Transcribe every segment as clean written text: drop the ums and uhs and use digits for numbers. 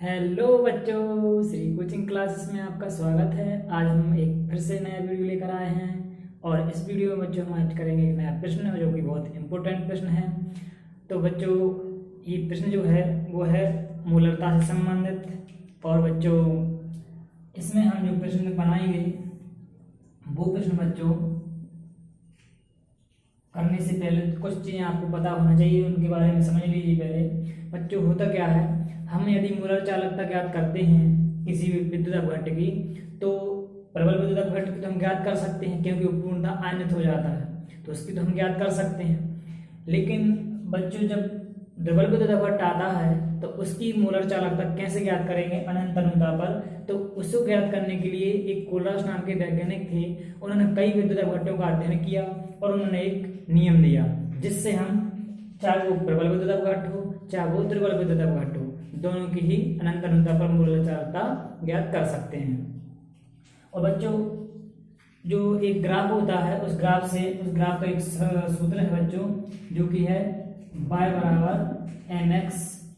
Hello बच्चों, Shri coaching classes में आपका स्वागत है। आज हम एक फिर से नया वीडियो लेकर आए हैं और इस वीडियो में बच्चों हम आज करेंगे एक नया प्रश्न जो कि बहुत इम्पोर्टेंट प्रश्न है। तो बच्चों ये प्रश्न जो है वो है मूलरता से संबंधित। और बच्चों इसमें हम जो प्रश्न बनाएंगे वो प्रश्न बच्चों करने से पहले कुछ चीज़ें आपको पता होना चाहिए, उनके बारे में समझ लीजिए। पहले बच्चों होता क्या है, हम यदि मूलर चालकता ज्ञात करते हैं किसी भी विद्युत अपघट्ट की, तो प्रबल विद्युत अपघट्ट की तो हम ज्ञात कर सकते हैं क्योंकि वो पूर्णतः आयनित हो जाता है, तो उसकी तो हम ज्ञात कर सकते हैं। लेकिन बच्चों जब द्रवल विद्युत अपघट्ट आता है तो उसकी मूलर चालकता कैसे ज्ञात करेंगे अनंत अनुता पर। तो उसको ज्ञात करने के लिए एक कोलरास नाम के वैज्ञानिक थे, उन्होंने कई विद्युत अपघट्टों का अध्ययन किया और उन्होंने एक नियम दिया जिससे हम चाहे वो प्रबल विद्युत अपघट्ट हो चाहे वो दुर्बल विद्युत अपघट्ट हो, दोनों की ही अनंत अनुता पर मूलर चालकता ज्ञात कर सकते हैं। और बच्चों जो एक ग्राफ होता है उस ग्राफ का एक सूत्र है बच्चों, जो कि है y बराबर mx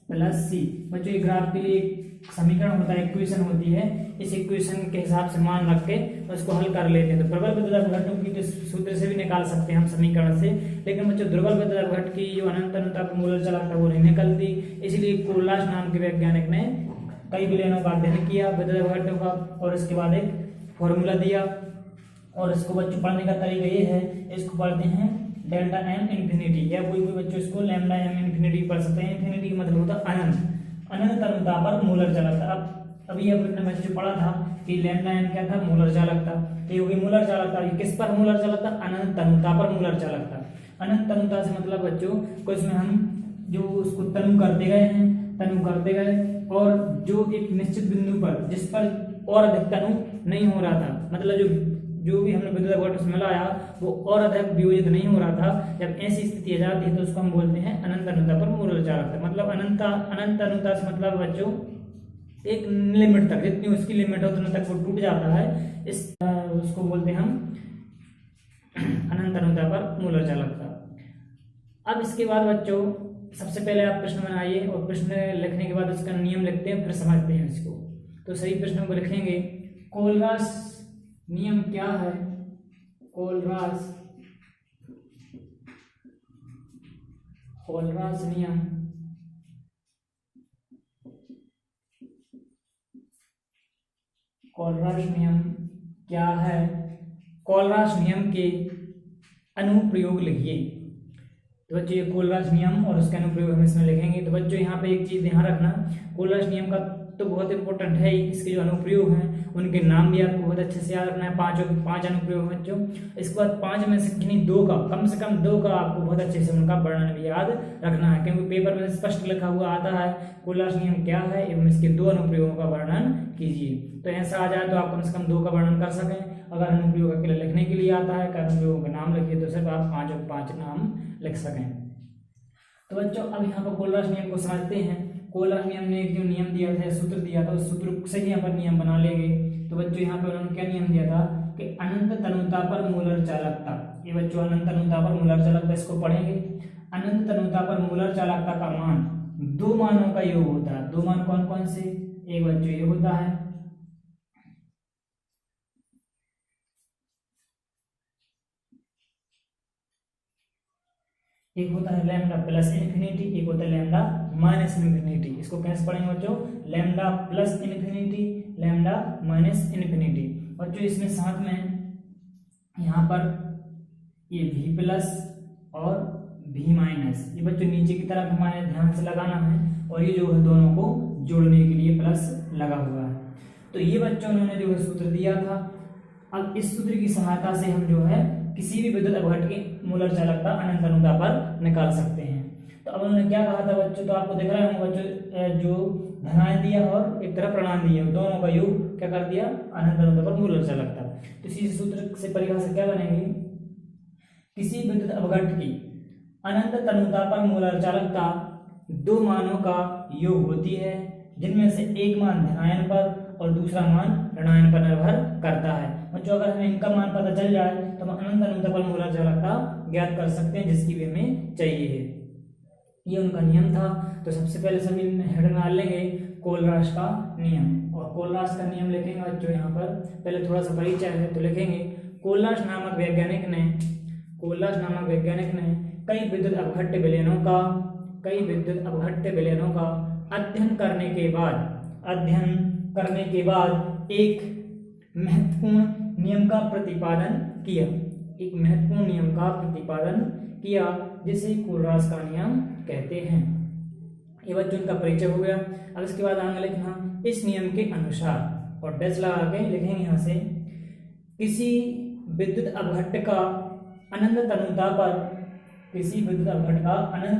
प्लस सी। बच्चों ये ग्राफ के लिए एक समीकरण होता है, इक्वेशन होती है। इस इक्वेशन के हिसाब से मान रख के उसको हल कर लेते हैं। तो प्रबल विद्युत अपघट्टों की तो सूत्र से भी निकाल सकते हैं हम समीकरण से, लेकिन बच्चों दुर्बल विद्युत अपघट्ट की जो अनंत अनुता पर मूलर चालकता वो नहीं निकलती। इसलिए कोलरास नाम के वैज्ञानिक ने कई विलयनों का अध्ययन किया विद्युत अपघट्टों का और इसके बाद एक फॉर्मूला दिया। और इसको बच्चों पढ़ने का तरीका ये है, इसको पढ़ते हैं डेल्टा एम इन्फिनिटी, या कोई बच्चों इसको लैम्डा एम इन्फिनिटी पढ़ सकते हैं। इन्फिनिटी का मतलब होता है अनंत अनुता पर मूलर चालकता। अब अभी अपने बच्चों पढ़ा था कि लैम्डा एम क्या था, मूलर चालकता। ये होगी मूलर चालकता। किस पर मूलर चालकता, अनंत अनुता पर मूलर चालकता। अनंत अनुता से मतलब बच्चों को इसमें हम जो उसको तनु करते गए और जो एक निश्चित बिंदु पर जिस पर और अधिक तनु नहीं हो रहा था, मतलब जो भी हमने विद्युत अपघट्ट उसमें लाया वो और अधिक वियोजित नहीं हो रहा था, जब ऐसी स्थिति आ जाती है तो उसको हम बोलते हैं अनंत अनुता पर मूलर चालकता। मतलब अनंत अनुता से मतलब बच्चों एक लिमिट तक, जितनी उसकी लिमिट हो उतने तक वो टूट जाता है, उसको बोलते हैं हम अनंत अनुता पर मूलर चालकता। अब इसके बाद बच्चों सबसे पहले आप प्रश्न बनाइए और प्रश्न लिखने के बाद उसका नियम लिखते हैं, फिर समझते हैं इसको। तो सही प्रश्नों को लिखेंगे। कोलरास नियम क्या है, कोलरास नियम क्या है। कोलरास नियम के अनुप्रयोग लिखिए। तो बच्चों ये कोलरास नियम और उसके अनुप्रयोग हम इसमें लिखेंगे। तो बच्चों यहाँ पे एक चीज ध्यान रखना, कोलरास नियम का तो बहुत इंपॉर्टेंट है ही, इसके जो अनुप्रयोग हैं उनके नाम भी आपको बहुत अच्छे से याद रखना है। पांच अनुप्रयोग बच्चों। इसके बाद पांच में से किन्हीं दो का, कम से कम दो का आपको बहुत अच्छे से उनका वर्णन भी याद रखना है, क्योंकि पेपर में स्पष्ट लिखा हुआ आता है कोलरास नियम क्या है एवं इसके दो अनुप्रयोगों का वर्णन कीजिए। तो ऐसा आ जाए तो आप कम से कम दो का वर्णन कर सकें। अगर अनुप्रयोग अकेले लिखने के लिए आता है अनुप्रयोगों का नाम लिखिए तो सिर्फ आप पांच नाम लिख सकें। तो बच्चों अब यहाँ पर कोलरास नियम को समझते हैं। कोलरास नियम ने एक जो नियम दिया था, सूत्र दिया था, उस सूत्र से ही यहाँ पर नियम बना लेंगे। तो बच्चों यहाँ पर उन्होंने क्या नियम दिया था कि अनंत तनुता पर मूलर चालकता। ये बच्चों अनंत तनुता पर मूलर चालकता, इसको पढ़ेंगे। अनंत तनुता पर मूलर चालकता का मान दो मानों का योग होता है। दो मान कौन कौन से, एक बच्चों ये होता है एक होता है लैम्डा प्लस इन्फिनिटी, एक होता है लैम्डा माइनस इन्फिनिटी। इसको कैसे पढ़ेंगे बच्चों, lambda plus infinity, lambda minus infinity. बच्चों इसमें साथ में यहाँ पर ये v प्लस और v माइनस, ये बच्चों नीचे की तरफ हमारे ध्यान से लगाना है और ये जो है दोनों को जोड़ने के लिए प्लस लगा हुआ है। तो ये बच्चों उन्होंने जो है सूत्र दिया था। अब इस सूत्र की सहायता से हम जो है किसी भी विद्युत अपघट्ट की मूलर चालकता अनंत अनुता पर निकाल सकते हैं। तो अब उन्होंने क्या कहा था बच्चों, तो आपको दिख रहा है बच्चों, जो धनायन दिया और एक तरफ ऋणायन दिया, दोनों का योग क्या कर दिया, अनंत अनुता पर मूलर चालकता। तो इसी सूत्र से परिभाषा क्या बनेगी, किसी विद्युत अपघट्ट की अनंत तनुता पर मूलर चालकता दो मानों का योग होती है, जिनमें से एक मान धनायन पर और दूसरा मान ऋणायन पर निर्भर करता है। बच्चों अगर हमें इनका मान पता चल जाए तो हम अनंत अनुता पर मूलर चालकता ज्ञात कर सकते हैं, जिसकी भी हमें चाहिए है। ये उनका नियम था। तो सबसे पहले सभी हेड डाल लेंगे, कोलराश का नियम। और कोलराश का नियम लिखेंगे बच्चों यहाँ पर, पहले थोड़ा सा परिचय है तो लिखेंगे कोलराश नामक वैज्ञानिक ने कई विद्युत अपघट्य विलयनों का अध्ययन करने के बाद एक महत्वपूर्ण नियम का प्रतिपादन किया जिसे कोलराश का नियम कहते हैं। ये बच्चों का परिचय हो गया। अब इसके बाद आगे लिखना इस नियम के अनुसार, और डैश लगा के लिखेंगे यहाँ से, किसी विद्युत अपघट्य का अनंत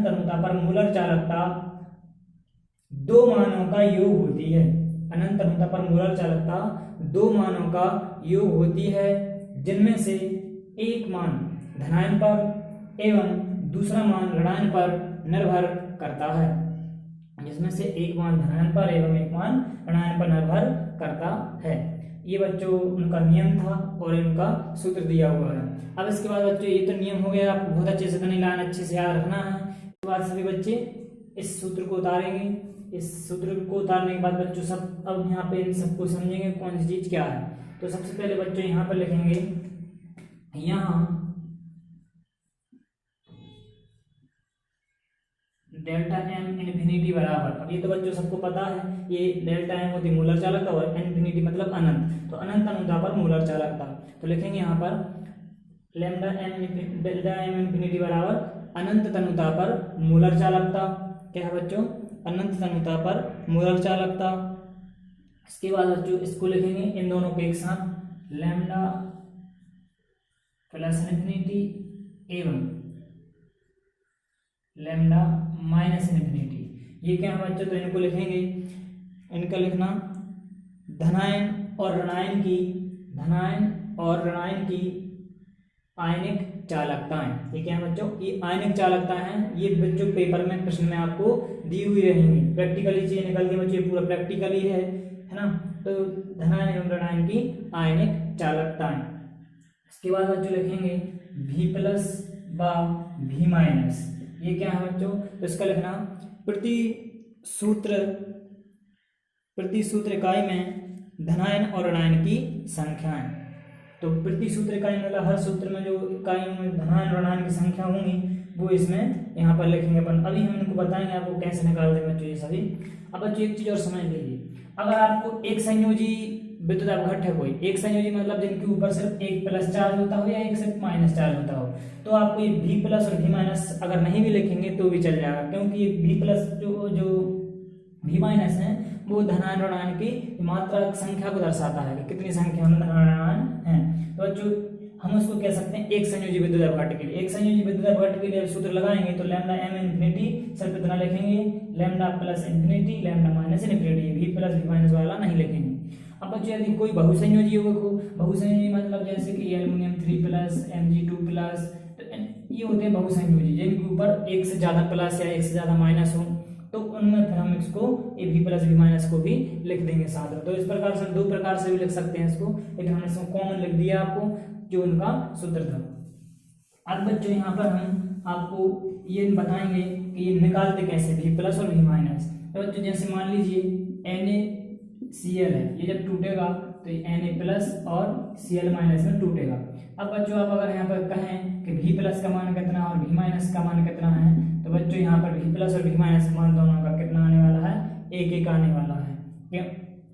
तनुता पर मूलर चालकता दो मानों का योग होती है। अनंत तनुता पर मूलर चालकता दो मानों का योग होती है, जिनमें से एक मान धनायन पर एवं दूसरा मान ऋणायन पर निर्भर करता है। जिसमें से एक मान धनायन पर एवं एक मान ऋणायन पर निर्भर करता है। ये बच्चों उनका नियम था और इनका सूत्र दिया हुआ है। अब इसके बाद बच्चों ये तो नियम हो गया, आपको बहुत अच्छे से गणित लाइन अच्छे से याद रखना है। इसके बाद सभी बच्चे इस सूत्र को उतारेंगे। इस सूत्र को उतारने के बाद बच्चों सब अब यहाँ पे इन सबको समझेंगे कौन सी चीज क्या है। तो सबसे पहले बच्चों यहाँ पर लिखेंगे, यहाँ डेल्टा एम इन्फिनिटी बराबर, अब ये तो बच्चों सबको पता है, ये डेल्टा एम होती मूलर चालकता और इन्फिनिटी मतलब अनंत, तो अनंत अनुता पर मूलर चालकता। तो लिखेंगे यहाँ पर डेल्टा एम इन्फिनिटी बराबर अनंत तनुता पर मूलर चालकता। क्या है बच्चों? अनंत तनुता पर मूलर चालकता। इसके बाद बच्चों इसको लिखेंगे इन दोनों को एक साथ, लैम्डा प्लस इन्फिनिटी एवं लैम्डा माइनस इन्फिनिटी। ये क्या है बच्चों? तो इनको लिखेंगे, इनका लिखना धनायन और ऋणायन की आयनिक चालकताएं। ये क्या है बच्चों? ये आयनिक चालकताएं हैं। ये बच्चों पेपर में प्रश्न में आपको दी हुई रहेंगी। प्रैक्टिकली चीजें निकल के बच्चों पूरा प्रैक्टिकली है ना। तो धनायन एवं ऋणायन की आयनिक चालकताएं। इसके बाद बच्चों लिखेंगे V प्लस व V माइनस। ये क्या है बच्चों? तो इसका लिखना प्रति सूत्र इकाई में धनायन और ऋणायन की संख्याएं। तो प्रति सूत्र इकाई मतलब हर सूत्र में जो इकाइयों में धनायन ऋणायन की संख्या होंगी वो इसमें यहाँ पर लिखेंगे अपन। अभी हम इनको बताएंगे आपको कैसे निकालते हैं बच्चों ये सभी। अब बच्चों एक चीज और समझ लीजिए, अगर आपको एक संयोजी विद्युत अपघट्य है, कोई एक संयोजी मतलब जिनके ऊपर सिर्फ एक प्लस चार्ज होता हो या एक सिर्फ माइनस चार्ज होता हो, तो आपको ये V प्लस और V माइनस अगर नहीं भी लिखेंगे तो भी चल जाएगा, क्योंकि ये V प्लस जो V माइनस है वो धनायन ऋणायन की मात्रा संख्या को दर्शाता है कि कितनी संख्या में धनायन ऋणायन है। तो बच्चों हम उसको कह सकते हैं एक संयोजी विद्युत अपघट्य के लिए। एक संयोजी विद्युत अपघट्य के लिए सूत्र लगाएंगे तो लैम्डा एम इन्फिनिटी सिर्फ इतना लिखेंगे, lambda plus infinity, lambda minus infinity, V plus V minus वाला नहीं लिखेंगे। अब बच्चों यदि कोई बहुसंयोजी होगा, बहुसंयोजी मतलब जैसे कि एल्युमिनियम 3 प्लस Mg2 प्लस, तो ये होते हैं बहुसंयोजी जिनके ऊपर एक से ज्यादा प्लस या एक से ज्यादा माइनस हो, तो उनमें फिर हम इसको V प्लस V माइनस को भी लिख देंगे साथ में। तो इस प्रकार से दो प्रकार से भी लिख सकते हैं इसको, लेकिन हमने इसको कॉमन लिख दिया आपको जो उनका सूत्र था। अब बच्चों यहाँ पर हम आपको ये बताएंगे कि ये निकालते कैसे V प्लस और V माइनस। तो बच्चों जैसे मान लीजिए NaCl है, ये जब टूटेगा तो Na प्लस और Cl माइनस में टूटेगा। अब बच्चों आप अगर यहाँ पर कहें कि V प्लस का मान कितना और V माइनस का मान कितना है, तो बच्चों यहाँ पर V प्लस और V माइनस का मान दोनों का कितना आने वाला है? एक एक आने वाला है। क्या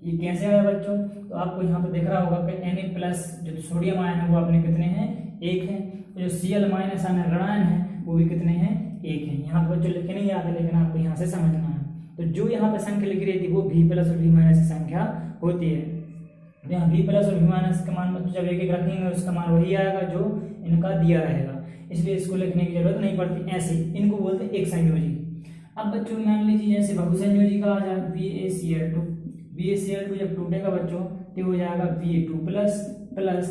ये कैसे आया बच्चों? तो आपको यहाँ पर दिख रहा होगा कि Na प्लस जो सोडियम आयन है वो अपने कितने हैं? एक है। जो Cl माइनस आयन ऋणायन है वो भी कितने हैं? एक है। यहाँ पर बच्चों लिखे नहीं याद है, लेकिन आपको यहाँ से समझना है। तो जो यहाँ पर संख्या लिखी रही थी वो V प्लस और V माइनस की संख्या होती है। तो यहाँ V प्लस और V माइनस का मान बच्चों जब एक एक रखेंगे उसका मान वही आएगा जो इनका दिया रहेगा, इसलिए इसको लिखने की जरूरत नहीं पड़ती। ऐसे इनको बोलते हैं एक संयोजी। अब बच्चों मान लीजिए जैसे बहुसंयोजी का आ जाए VaCl2 जब टूटेगा बच्चों तो हो जाएगा Va2 प्लस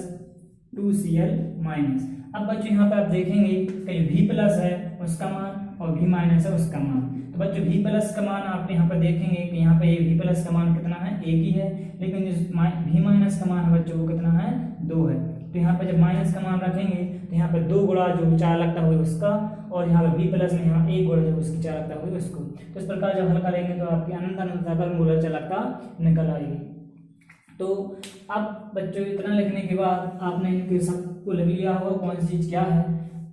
2Cl माइनस। अब बच्चों यहाँ पर आप देखेंगे कि V प्लस है उसका मान और V माइनस है उसका मान। तो बच्चों V प्लस का मान आप यहाँ पर देखेंगे कि यहाँ पे V प्लस का मान कितना है? एक ही है, लेकिन जो V माइनस का मान है बच्चों वो कितना है? 2 है। तो यहाँ पर जब माइनस का मान रखेंगे तो यहाँ पे 2 गुणा जो चालकता हुई उसका, और यहाँ पे बी प्लस में यहाँ 1 गुणा जो उसकी चालकता हुई उसको। तो इस प्रकार जब हल करेंगे तो आपकी अनंत अनंतता पर मूलर चालकता निकल आएगी। तो अब बच्चों इतना लिखने के बाद आपने इनके सबको लिख लिया होगा कौन सी चीज़ क्या है,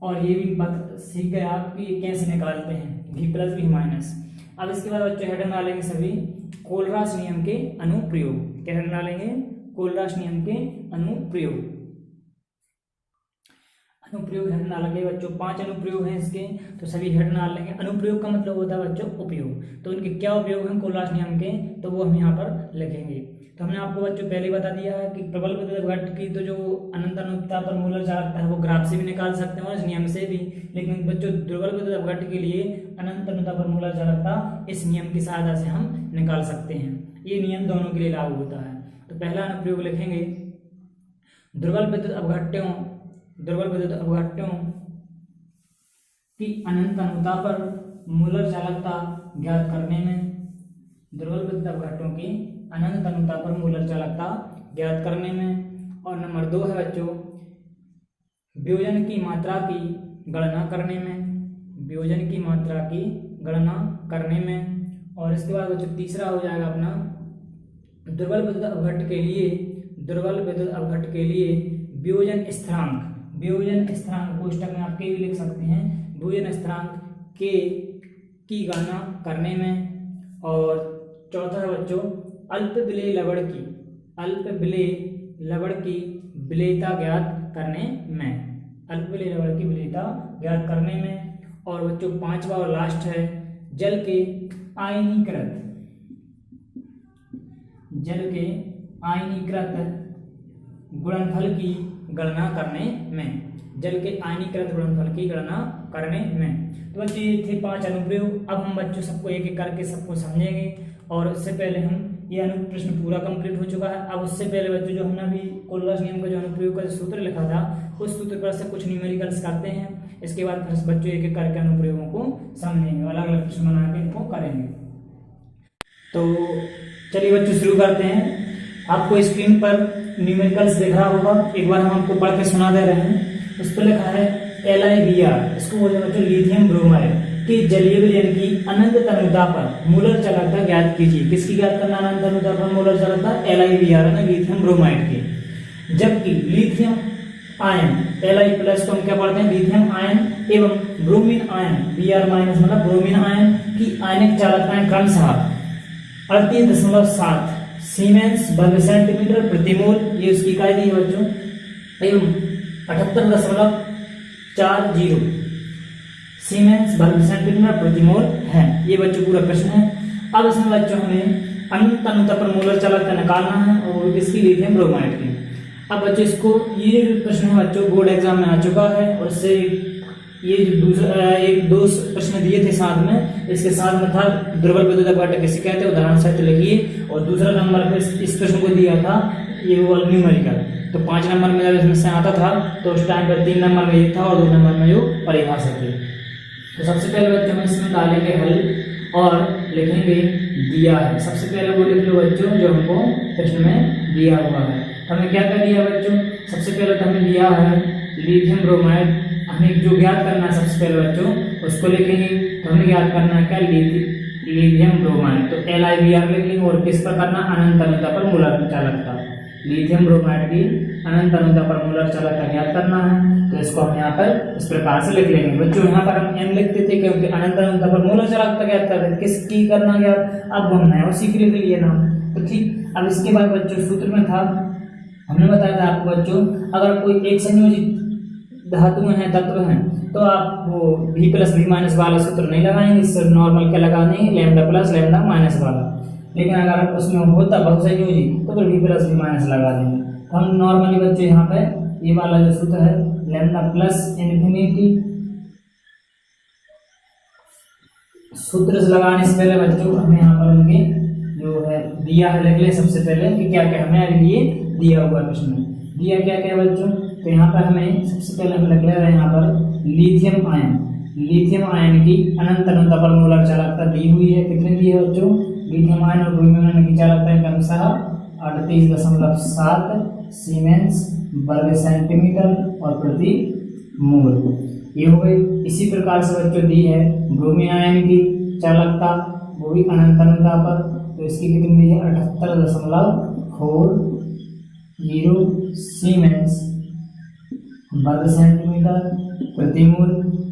और ये भी बात सीख गए आप कि ये कैसे निकालते हैं v प्लस v माइनस। अब इसके बाद बच्चों हेडर डालेंगे सभी कोलरास नियम के अनुप्रयोग। क्या हेडर डालेंगे? कोलरास नियम के अनुप्रयोग। अनुप्रयोग हेडर डालेंगे बच्चों, 5 अनुप्रयोग हैं इसके, तो सभी हेडर डाल लेंगे। अनुप्रयोग का मतलब होता है बच्चों उपयोग, तो उनके क्या उपयोग हैं कोलरास नियम के, तो वो हम यहाँ पर लिखेंगे। तो हमने आपको बच्चों पहले बता दिया है कि प्रबल विद्युत अपघट्ट की तो जो अनंत अनंतता पर मूलर चालकता है वो ग्राफ से भी निकाल सकते हैं और इस नियम से भी, लेकिन बच्चों दुर्बल विद्युत अपघट्ट के लिए अनंत अनंतता पर मूलर चालकता इस नियम की सहायता से हम निकाल सकते हैं। ये नियम दोनों के लिए लागू होता है। तो पहला अनुप्रयोग लिखेंगे दुर्बल विद्युत अपघट्टों की अनंत अनंतता पर मूलर चालकता ज्ञात करने में, दुर्बल विद्युत अपघट्टों की अनंत अनंतता पर मूलर चालकता ज्ञात करने में। और नंबर 2 है बच्चों वियोजन की मात्रा की गणना करने में, वियोजन की मात्रा की गणना करने में। और इसके बाद बच्चों तीसरा हो जाएगा अपना दुर्बल विद्युत अपघट्ट के लिए, दुर्बल विद्युत अपघट्ट के लिए वियोजन स्थिरांक, वियोजन स्थिरांक कोष्टक में आप के भी लिख सकते हैं, वियोजन स्थिरांक के की गणना करने में। और चौथा है बच्चों अल्प विलेय लवण की, अल्प विलेय लवण की विलेयता ज्ञात करने में, अल्प विलेय लवण की विलेयता ज्ञात करने में। और बच्चों 5वां और लास्ट है जल के आयनीकृत, जल के आयनीकृत गुणनफल की गणना करने में, जल के आयनीकृत गुणनफल की गणना करने में। तो बच्चों ये थे 5 अनुप्रयोग। अब हम बच्चों सबको एक एक करके सबको समझेंगे, और उससे पहले हम ये अनुप्रश्न पूरा कंप्लीट हो चुका है। अब उससे पहले बच्चों जो हमने अभी कोलरास नियम का जो अनुप्रयोग का सूत्र लिखा था उस सूत्र पर से कुछ न्यूमेरिकल्स करते हैं। इसके बाद फिर बच्चों एक एक करके अनुप्रयोगों को समझेंगे, अलग अलग प्रश्न बना के इनको करेंगे। तो चलिए बच्चों शुरू करते हैं। आपको स्क्रीन पर न्यूमेरिकल्स दिख रहा होगा, एक बार हम आपको पढ़ के सुना दे रहे हैं। उस पर लिखा है LiBr, इसको बोलते हैं बच्चों लिथियम ब्रोमाइड की जलीय विलयन की अनंत अनंतता पर मूलर चालकता ज्ञात कीजिए। किसकी ज्ञात करना अनंत अनंतता पर मूलर चालकता? LiBr में लिथियम ब्रोमाइड की। जबकि लिथियम आयन Li प्लस को हम क्या पढ़ते हैं लिथियम आयन एवं ब्रोमीन आयन Br माइनस मतलब ब्रोमीन आयन की आयनिक चालकताएं क्रमशः 38.7 सीमेंस वर्ग सेंटीमीटर प्रति मोल, ये उसकी इकाई दी है बच्चों, एवं 78.40 सीमेंस वर्ग सेंटीमीटर प्रति मोल है। ये बच्चों पूरा प्रश्न है। अब इसमें बच्चों हमें अनंत अनंतता पर मूलर चालकता निकालना है, और किसकी? लिथियम ब्रोमाइड की। अब बच्चों इसको ये प्रश्न है बच्चों बोर्ड एग्जाम में आ चुका है, और इससे ये दूसरा एक दो प्रश्न दिए थे साथ में, इसके साथ में था दुर्बल विद्युत अपघट्ट किसे कहते हैं, उदाहरण सहित लिखिए। और दूसरा नंबर पे इस प्रश्न को दिया था ये वो न्यूमेरिकल, तो 5 नंबर में जब इसमें से आता था तो उस टाइम पर 3 नंबर में ये था और 2 नंबर में जो परिभाषा थी। तो सबसे पहले बच्चों हम इसमें डालेंगे हल और लिखेंगे दिया है। सबसे पहले वो लिख लो बच्चों जो हमको प्रश्न में दिया हुआ है। तो हमने क्या कर दिया बच्चों, सबसे पहले तो हमें दिया है लिथियम ब्रोमाइड, हमें जो ज्ञात करना है सबसे पहले बच्चों उसको लिखेंगे। तो हमें ज्ञात करना है क्या? लिथियम ब्रोमाइड, तो LiBr लिख लेंगे। और किस पर करना? अनंत अनंतता पर मूलर चालकता, लिथियम ब्रोमाइड की अनंत अनंतता पर मूलर चालकता ज्ञात करना है। तो इसको हम यहाँ पर इस प्रकार से लिख लेंगे बच्चों। यहाँ पर हम m लिखते थे क्योंकि अनंत अनंतता पर मूलर चालकता ज्ञात कर रहे थे, किसकी करना ज्ञात, अब हमने उसी के लिए नाम। तो ठीक, अब इसके बाद बच्चों सूत्र में था हमने बताया था आपको बच्चों, अगर कोई एक संयोजित धातुएं हैं तत्व हैं तो आप वो v प्लस v माइनस वाला सूत्र नहीं लगाएंगे, इससे नॉर्मल क्या लगा देंगे लैम्डा प्लस लैम्डा माइनस वाला। लेकिन अगर उसमें होता बहुसंयोजी तो फिर v प्लस v माइनस लगा देंगे। तो हम नॉर्मली बच्चों यहाँ पे ये वाला जो सूत्र है लैम्डा प्लस इन्फिनिटी सूत्र से लगाने से पहले बच्चों हमें यहाँ पर उनके जो है दिया है लिख ले सबसे पहले कि क्या क्या हमें अभी ये दिया हुआ प्रश्न में दिया क्या क्या बच्चों। तो यहाँ पर हमें सबसे पहले हम लिख ले रहे हैं यहाँ पर लिथियम आयन, लिथियम आयन की अनंत अनंतता पर मूलर चालकता दी हुई है। कितनी दी है बच्चों? लिथियम आयन और ब्रोमीन आयन की चालकता क्रमशः 38.7 सीमेंस वर्ग सेंटीमीटर और प्रति मोल। ये हो गई। इसी प्रकार से बच्चों दी है ब्रोमीन आयन की चालकता, वो भी अनंत अनुता पर, तो इसकी कितनी दी है 78.40 सीमेंस वर्ग सेंटीमीटर प्रति मोल।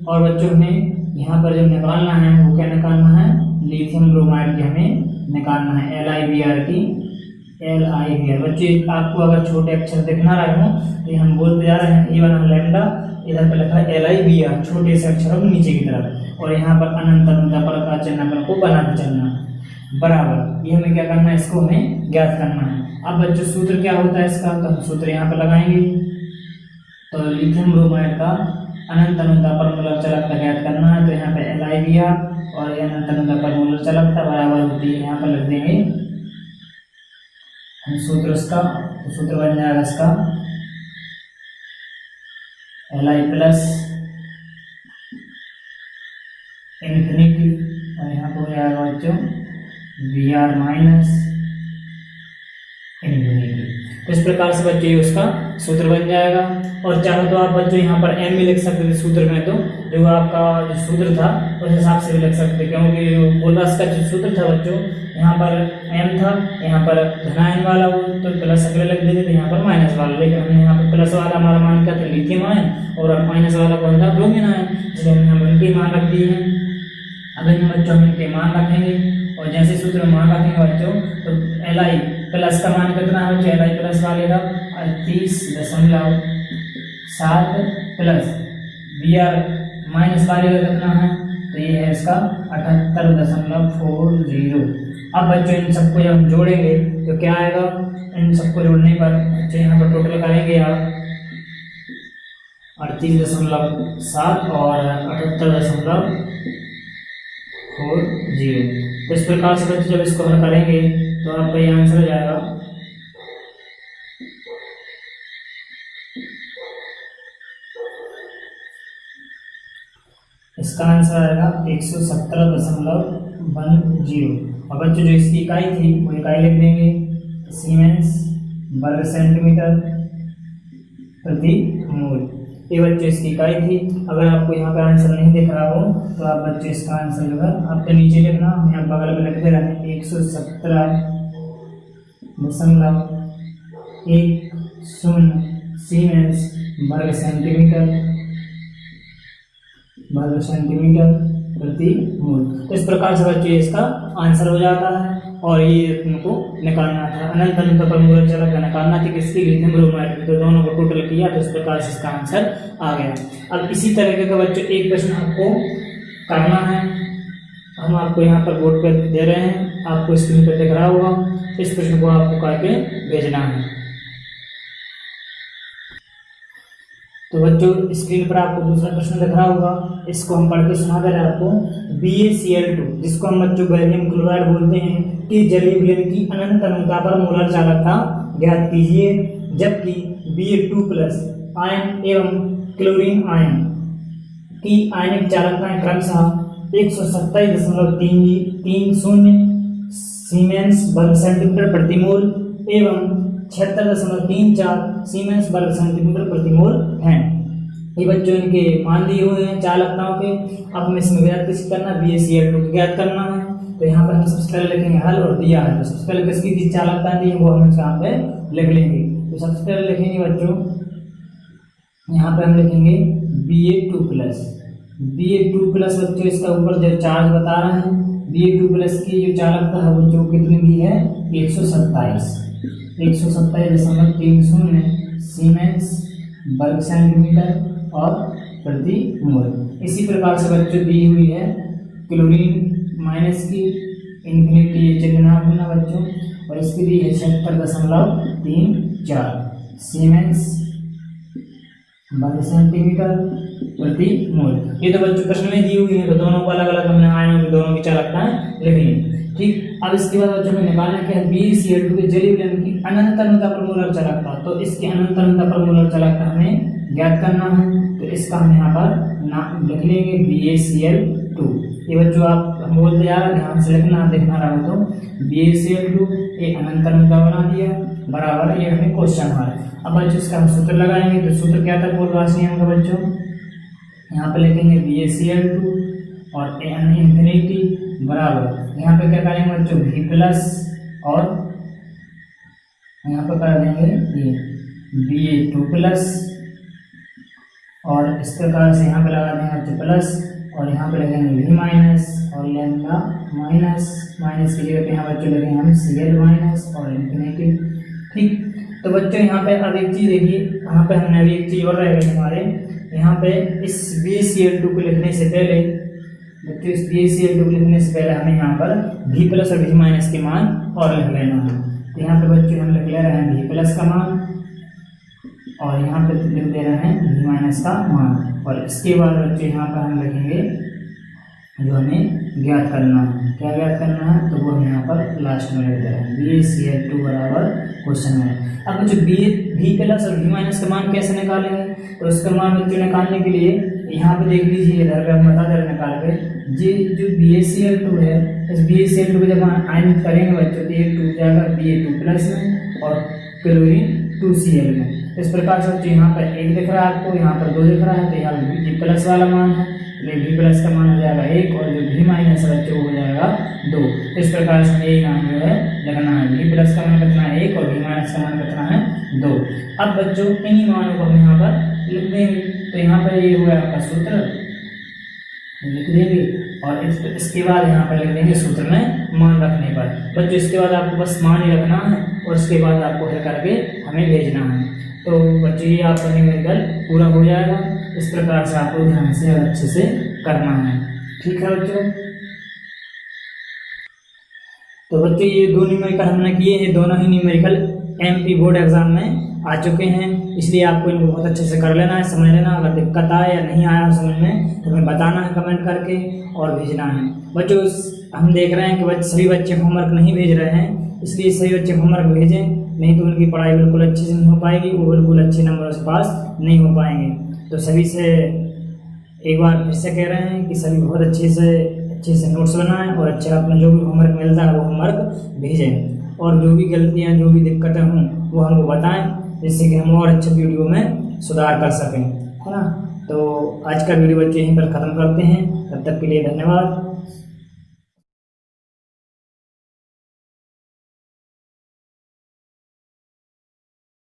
और बच्चों हमें यहाँ पर जब निकालना है वो क्या निकालना है, लिथियम ब्रोमाइड की हमें निकालना है LiBr की, LiBr। बच्चे आपको अगर छोटे अक्षर दिखना रहे हो तो ये हम बोलते जा रहे हैं, ये वाला लैम्डा इधर पे लिखा है LiBr छोटे से अक्षरों में नीचे की तरफ, और यहाँ पर अनंत अनुता पर का चिन्ह को बनाते चलना बराबर। ये हमें क्या करना है, इसको हमें ज्ञात करना है। अब बच्चों सूत्र क्या होता है इसका, तो हम सूत्र यहाँ पर लगाएंगे। तो लिथियम ब्रोमाइड का अनंत अनुता पर मोलर चालकता ज्ञात करना है, तो यहाँ पे LiBr और अनंत अनुता पर मोलर चालकता बराबर होती है, यहाँ पर लिख देंगे हम सूत्र इसका। तो सूत्र बन जाएगा इसका Li प्लस इन्फिनिटी, और यहाँ पर हो जाएगा बच्चों Br माइनस इन्फिनिटी। तो इस प्रकार से बच्चों ये उसका सूत्र बन जाएगा। और चाहो तो आप बच्चों यहाँ पर m भी लिख सकते थे सूत्र में, तो जो आपका जो सूत्र था उस हिसाब से भी लिख सकते, क्योंकि बोलरास का जो सूत्र था बच्चों यहाँ पर m था, यहाँ पर धनायन वाला वो तो प्लस अगले लग देते थे, यहाँ पर माइनस वाला, लेकिन हमने यहाँ पर प्लस वाला हमारा मान क्या था लिथियम आयन, और माइनस वाला कौन था ब्रोमीन आयन, इसलिए हमने यहाँ इनके मान रख दिए हैं। अब इन बच्चों हम इनके मान रखेंगे, और जैसे सूत्र में मान रखेंगे बच्चों तो Li प्लस का मान कितना है बच्चों, Li प्लस वाले का 38.7 प्लस Br माइनस वाले का कितना है, तो ये है इसका 78.40। अब बच्चों इन सबको जब हम जोड़ेंगे तो क्या आएगा, इन सबको जोड़ने पर बच्चों यहाँ पर टोटल करेंगे आप 38.7 और 78.40। तो इस प्रकार से बच्चों जब इसको हल करेंगे तो आपका ये आंसर हो जाएगा इसका आंसर आएगा 117.10। और बच्चों जो इसकी इकाई थी वो इकाई लिख देंगे सीमेंस वर्ग सेंटीमीटर प्रति मोल। ये बच्चों इसकी इकाई थी। अगर आपको यहाँ पे आंसर नहीं दिख रहा हो तो आप बच्चों इसका आंसर जो है आपके नीचे लिखना, यहाँ बगल में लिखते रहें 117.10 सीमेंस वर्ग सेंटीमीटर प्रति मोल। तो इस प्रकार से बच्चों इसका आंसर हो जाता है। और ये तुमको निकालना था अनंत अनुता पर मोलर चालकता निकालना थी किसकी, लिथियम ब्रोमाइड। तो दोनों को टोटल किया तो इस प्रकार से इसका आंसर आ गया। अब इसी तरीके का बच्चों एक प्रश्न आपको करना है, हम आपको यहाँ पर बोर्ड पर दे रहे हैं, आपको स्क्रीन पर दिख रहा होगा। इस प्रश्न को आपको करके भेजना है। तो बच्चों स्क्रीन पर आपको दूसरा प्रश्न दिख रहा होगा, इसको हम पढ़ के सुना दे रहे हैं आपको। BaCl2 जिसको हम बच्चों बैरियम क्लोराइड बोलते हैं कि जलीय विलयन की अनंत अनुता पर मोलर चालकता ज्ञात कीजिए, जबकि Ba2+ आयन एवं क्लोरीन आयन की आयनिक चालकताएं क्रमशः 127.330 सीमेंस वर्ग सेंटीमीटर प्रति मोल एवं 76.34 सीमेंस वर्ग सेंटीमीटर प्रति मोल हैं। ये बच्चों इनके मान दिए हुए हैं चालकताओं के। अब हमें इसमें ज्ञात किसकी करना है, BaCl2 को ज्ञात करना है। तो यहाँ पर हम सबसे पहले लिखेंगे हल और दिया है, तो सबसे पहले किसकी चालकता दी है वो हम यहाँ पे लिख लेंगे। तो सबसे पहले लिखेंगे बच्चों यहाँ पे हम लिखेंगे Ba2+। Ba2+ बच्चों इसका ऊपर जो चार्ज बता रहे हैं, Ba2+ की जो चालकता है बच्चों कितनी दी है 127.30 सीमेंस वर्ग सेंटीमीटर और प्रति मोल। इसी प्रकार से बच्चों दी हुई है क्लोरीन माइनस की इन्फिनिटी चिन्ह भूलना बच्चों, और इसकी दी है 76.34 सीमेंस वर्ग सेंटीमीटर प्रति मोल। ये तो बच्चों प्रश्न में दी हुई है, तो दोनों को अलग अलग हमने आयनों की दोनों की चालकताएं लिख ली। ठीक, अब इसके बाद बच्चों में निकालना क्या है, BaCl2 के जलीय विलयन की अनंत अनुता पर मोलर चालकता। तो इसकी अनंत अनुता पर मोलर चालकता हमें ज्ञात करना है, तो इसका हम यहाँ पर नाम लिख लेंगे BaCl2। ये बच्चों आप बोलते जा रहे ध्यान से लिखना, देखना रहा तो BaCl2 ये अनंत अनुता बना दिया बराबर, ये हमें क्वेश्चन आ रहा है। अब बच्चों इसका हम सूत्र लगाएंगे। तो सूत्र क्या था बोलरास नियम का बच्चों, यहाँ पे लिखेंगे BaCl2 और n इंफिनिटी बराबर, यहाँ पे क्या करेंगे बच्चों V प्लस और यहाँ पे कर देंगे ये Ba2 प्लस और इस प्रकार से यहाँ पे लगा देंगे बच्चों प्लस और यहाँ पे लगेंगे V माइनस और लैम्डा माइनस, माइनस की जगह पे यहाँ बच्चों लगेंगे हम Cl माइनस और इन्फिनिटी। ठीक, तो बच्चों यहाँ पे अब एक चीज़ देखिए, यहाँ पे हमने अभी एक चीज़ और रह गई हमारे, यहाँ पे इस BaCl2 को लिखने से पहले बच्चों, इस BaCl2 को लिखने से पहले हमें यहाँ पर V प्लस और V माइनस के मान और लिख लेना है। तो यहाँ पे बच्चों हम लिख ले रहे हैं V प्लस का मान और यहाँ पे लिख दे रहे हैं V माइनस का मान, और इसके बाद बच्चों यहाँ पर हम लिखेंगे जो हमें ज्ञात करना है। क्या ज्ञात करना है तो वो हम यहाँ पर लास्ट में लिख दे रहे हैं BaCl2 बराबर क्वेश्चन में। अब बच्चों V प्लस और V माइनस का मान कैसे निकालेंगे, तो उसका मान बच्चों निकालने के लिए यहाँ पे देख लीजिए, इधर पे हम बता दे रहे निकाल के, जी जो BaCl2 है, इस BaCl2 को जब हम आयनित करेंगे बच्चों तो ये टूट जाएगा Ba2 प्लस में और क्लोरीन 2Cl में। इस प्रकार से बच्चों यहाँ पर 1 दिख रहा है आपको, यहाँ पर 2 दिख रहा है, तो यहाँ V प्लस वाला मान है, V प्लस का मान हो जाएगा 1 और जो V माइनस बच्चों हो जाएगा 2। इस प्रकार से यही नाम जो है लगना है, V प्लस का मान कितना है 1 और V माइनस का मान कितना है 2। अब बच्चों इन्हीं मानों को हम यहाँ पर लिख देंगे, तो यहाँ पर ये हुआ आपका सूत्र लिख देंगे और इसके बाद यहाँ पर लिख देंगे सूत्र में मान रखने पर। बच्चों इसके बाद आपको बस मान ही रखना है और उसके बाद आपको हल करके हमें भेजना है। तो बच्चों ये आपका न्यूमेरिकल पूरा हो जाएगा। इस प्रकार से आपको ध्यान से और अच्छे से करना है। ठीक है बच्चों, तो बच्चों ये दो न्यूमेरिकल हमने किए हैं, दोनों ही न्यूमेरिकल MP बोर्ड एग्जाम में आ चुके हैं, इसलिए आपको इनको बहुत अच्छे से कर लेना है, समझ लेना। अगर दिक्कत आए या नहीं आया समझ में तो हमें बताना है कमेंट करके और भेजना है। बच्चों हम देख रहे हैं कि सभी बच्चे होमवर्क नहीं भेज रहे हैं, इसलिए सभी बच्चे होमवर्क भेजें, नहीं तो उनकी पढ़ाई बिल्कुल अच्छे से नहीं हो पाएगी, वो बिल्कुल अच्छे नंबरों से पास नहीं हो पाएंगे। तो सभी से एक बार फिर से कह रहे हैं कि सभी बहुत अच्छे से नोट्स बनाएं और अच्छा अपना जो भी होमवर्क मिलता है वो होमवर्क भेजें, और जो भी गलतियाँ जो भी दिक्कतें हों वो हमको बताएं, जिससे कि हम और अच्छे वीडियो में सुधार कर सकें, है ना। तो आज का वीडियो बच्चे यहीं पर ख़त्म करते हैं, तब तक के लिए धन्यवाद।